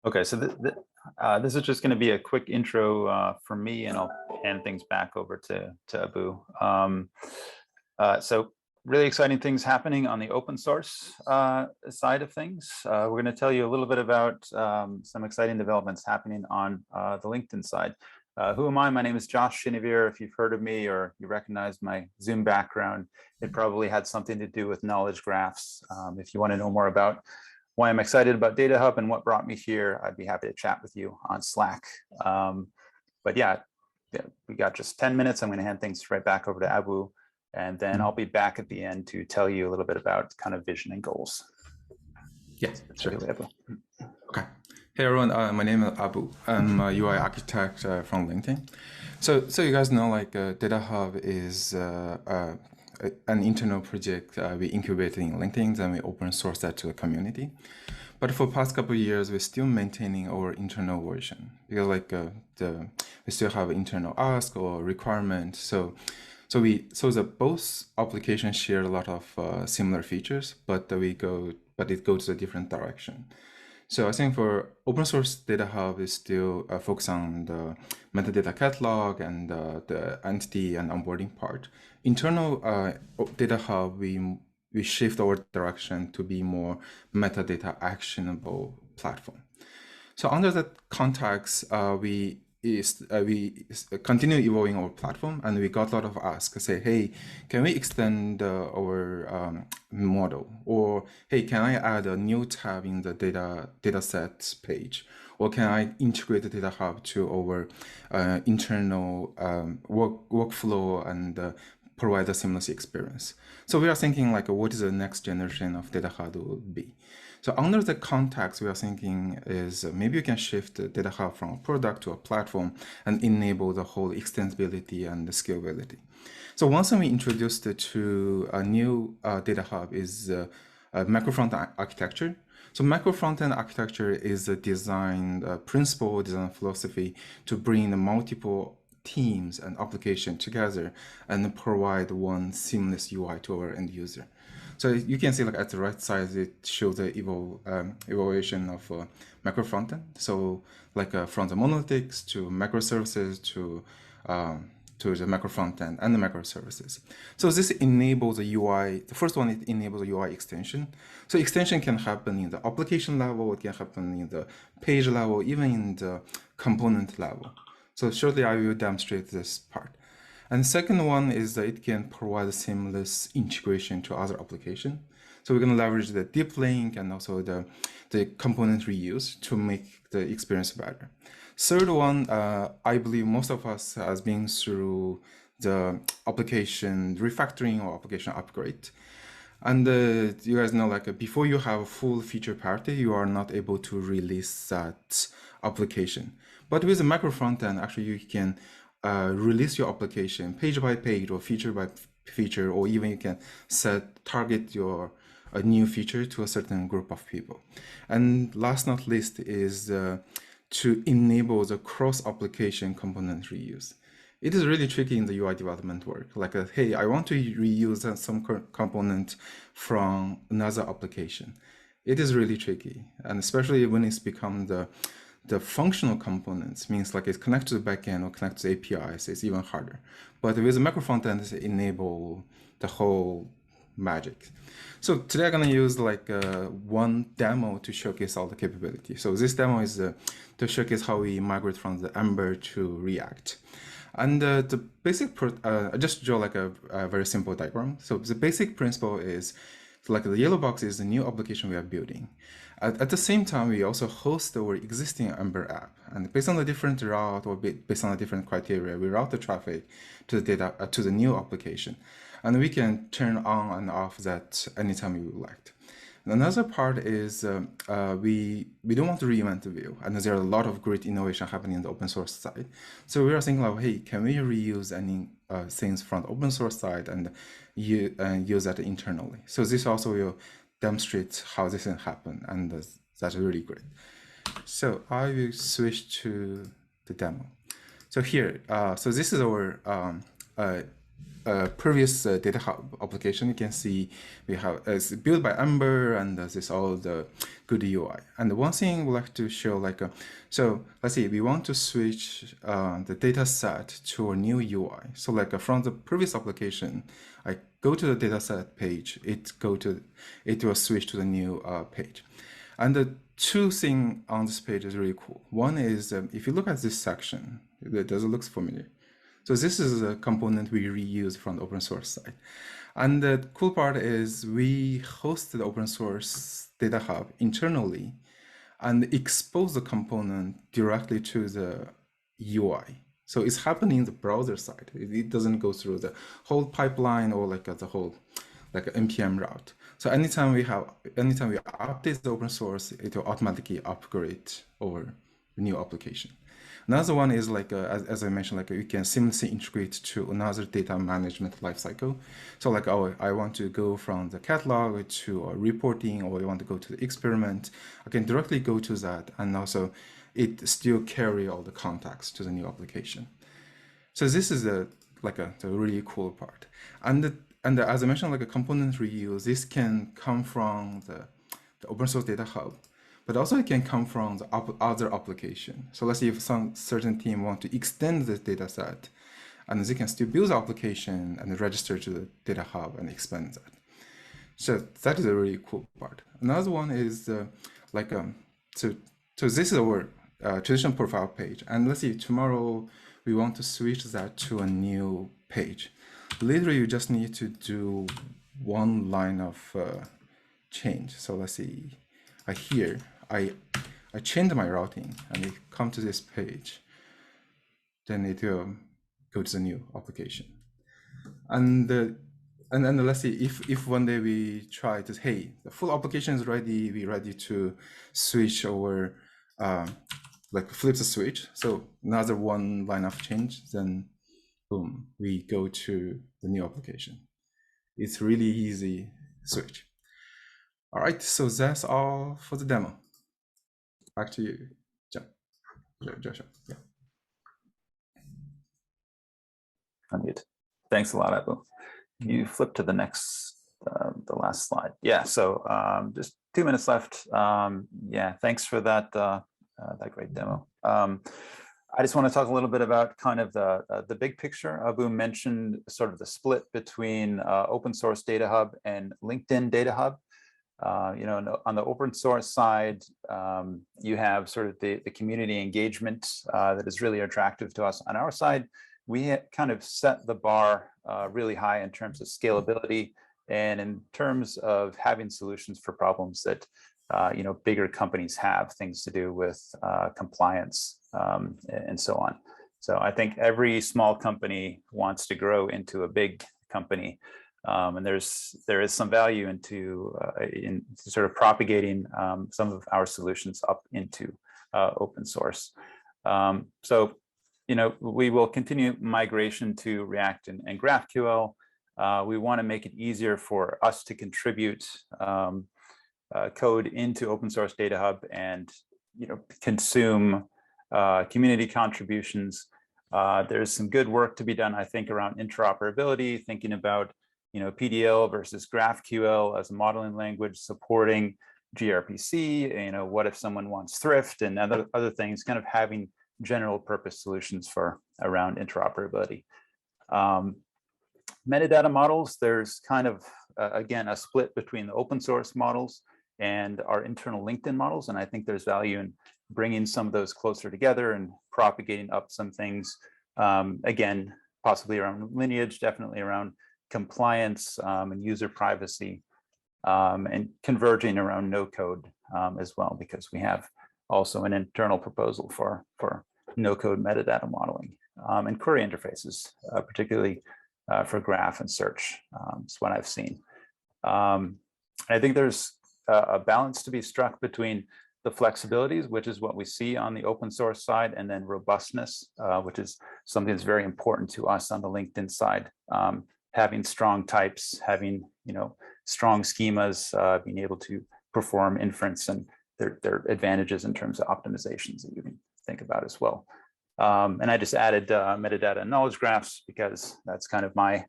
Okay, so this is just going to be a quick intro for me, and I'll hand things back over to Abu. So really exciting things happening on the open source side of things. We're going to tell you a little bit about some exciting developments happening on the LinkedIn side. Who am I? My name is Josh Shinavier. If you've heard of me or you recognize my Zoom background, it probably had something to do with knowledge graphs. If you want to know more about why I'm excited about DataHub and what brought me here, I'd be happy to chat with you on Slack. But yeah, we got just 10 minutes. I'm going to hand things right back over to Abu, and then I'll be back at the end to tell you a little bit about kind of vision and goals. Yes, sure. Abu. Okay. Hey everyone, my name is Abu. I'm a UI architect from LinkedIn. So you guys know, like DataHub is an internal project we incubated in LinkedIn, and we open source that to the community. But for the past couple of years, we're still maintaining our internal version because like we still have internal ask or requirement. So the both applications share a lot of similar features, but it goes a different direction. So I think for open source DataHub is still focused on the metadata catalog and the entity and onboarding part. Internal DataHub, we shift our direction to be more metadata actionable platform. So under that context, we continue evolving our platform, and we got a lot of asks, say, hey, can we extend our model? Or, hey, can I add a new tab in the dataset page? Or can I integrate the DataHub to our internal workflow and provide a seamless experience. So we are thinking like, what is the next generation of DataHub will be? So under the context, we are thinking is maybe you can shift the DataHub from a product to a platform and enable the whole extensibility and the scalability. So one thing we introduced to a new DataHub is macro front-end architecture. So macro front-end architecture is a design principle, design philosophy to bring the multiple teams and application together and provide one seamless UI to our end user. So you can see like at the right side, it shows the evaluation of macro frontend. So like front-end monolithics to microservices to the macro frontend and the microservices. So this enables the UI. The first one, it enables a UI extension. So extension can happen in the application level, it can happen in the page level, even in the component level. So shortly I will demonstrate this part. And the second one is that it can provide a seamless integration to other applications. So we're going to leverage the deep link and also the component reuse to make the experience better. Third one, I believe most of us has been through the application refactoring or application upgrade. And you guys know, like before you have a full feature parity, you are not able to release that application. But with the macro frontend, actually you can release your application page by page or feature by feature, or even you can target your a new feature to a certain group of people. And last not least is to enable the cross-application component reuse. It is really tricky in the UI development work. Like, hey, I want to reuse some component from another application. It is really tricky, and especially when it's become the functional components, means like it connects to the backend or connects to APIs, it's even harder. But with the macro frontend, it enable the whole magic. So today I'm gonna use like one demo to showcase all the capability. So this demo is to showcase how we migrate from the Ember to React. And the basic, I just draw like a very simple diagram. So the basic principle is, like the yellow box is the new application we are building. At the same time, we also host our existing Ember app. And based on the different route or based on the different criteria, we route the traffic to the data to the new application. And we can turn on and off that anytime we would like. Another part is we don't want to reinvent the wheel, and there are a lot of great innovation happening in the open source side. So we are thinking like, hey, can we reuse any things from the open source side and use that internally? So this also will demonstrate how this can happen, and that's really great. So I will switch to the demo. So here, so this is our previous DataHub application. You can see we have it's built by Ember, and this is all the good UI. And the one thing we like to show, like, so let's see, we want to switch the data set to a new UI. So like from the previous application, I go to the dataset page, it will switch to the new page. And the two things on this page is really cool. One is if you look at this section, does it look familiar? So this is a component we reuse from the open source side. And the cool part is we host the open source DataHub internally and expose the component directly to the UI. So it's happening in the browser side. It doesn't go through the whole pipeline or like the whole like NPM route. So anytime we update the open source, it will automatically upgrade over the new application. Another one is like, as I mentioned, like you can seamlessly integrate to another data management lifecycle. So like, oh, I want to go from the catalog to reporting, or I want to go to the experiment. I can directly go to that, and also it still carry all the contacts to the new application. So this is the really cool part. And as I mentioned, like a component reuse, this can come from the open source DataHub. But also it can come from the other application. So let's say if some certain team want to extend this data set, and they can still build the application and register to the DataHub and expand that. So that is a really cool part. Another one is so this is our traditional profile page. And let's see, tomorrow we want to switch that to a new page. Literally, you just need to do one line of change. So let's see, here, I change my routing and it come to this page, then it will go to the new application. And then let's see if one day we try to, hey, the full application is ready, we're ready to switch over, like flip the switch. So another one line of change, then boom, we go to the new application. It's really easy switch. All right, so that's all for the demo. Back to you, Joshua. Yeah. Unmute. Thanks a lot, Abu. You flip to the next, the last slide. Yeah, so just 2 minutes left. Yeah, thanks for that, that great demo. I just want to talk a little bit about kind of the big picture. Abu mentioned sort of the split between open source DataHub and LinkedIn DataHub. You know, on the open source side, you have sort of the community engagement that is really attractive to us. On our side, we kind of set the bar really high in terms of scalability and in terms of having solutions for problems that you know, bigger companies have, things to do with compliance and so on. So I think every small company wants to grow into a big company. And there is some value in sort of propagating some of our solutions up into open source. So, you know, we will continue migration to React and GraphQL. We want to make it easier for us to contribute code into open source DataHub and, you know, consume community contributions. There's some good work to be done, I think, around interoperability, thinking about, you know, PDL versus GraphQL as a modeling language, supporting gRPC. You know, what if someone wants thrift and other things, kind of having general purpose solutions for around interoperability. Metadata models, there's kind of, again, a split between the open source models and our internal LinkedIn models. And I think there's value in bringing some of those closer together and propagating up some things, again, possibly around Lineage, definitely around compliance and user privacy, and converging around no code as well, because we have also an internal proposal for no code metadata modeling and query interfaces, particularly for graph and search. Is what I've seen. I think there's a balance to be struck between the flexibilities, which is what we see on the open source side, and then robustness, which is something that's very important to us on the LinkedIn side. Having strong types, having, you know, strong schemas, being able to perform inference, and their advantages in terms of optimizations that you can think about as well. And I just added metadata and knowledge graphs because that's kind of my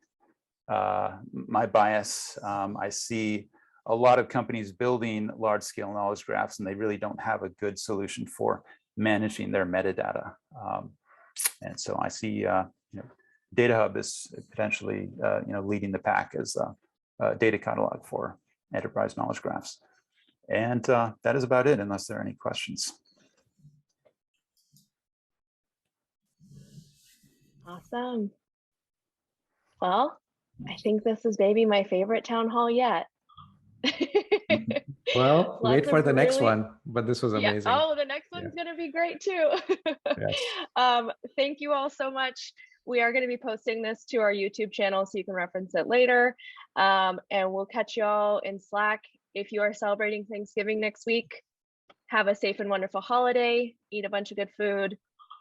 my bias. I see a lot of companies building large scale knowledge graphs, and they really don't have a good solution for managing their metadata. And so I see, you know, DataHub is potentially, you know, leading the pack as a data catalog for enterprise knowledge graphs. And that is about it, unless there are any questions. Awesome. Well, I think this is maybe my favorite town hall yet. Well, wait for the next one, but this was amazing. Yeah. Oh, the next one's going to be great too. Yes. Thank you all so much. We are going to be posting this to our YouTube channel so you can reference it later. And we'll catch you all in Slack. If you are celebrating Thanksgiving next week, have a safe and wonderful holiday, eat a bunch of good food.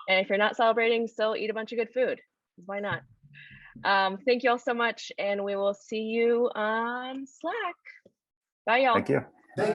And if you're not celebrating, still eat a bunch of good food. Why not? Thank you all so much, and we will see you on Slack. Bye, y'all. Thank you.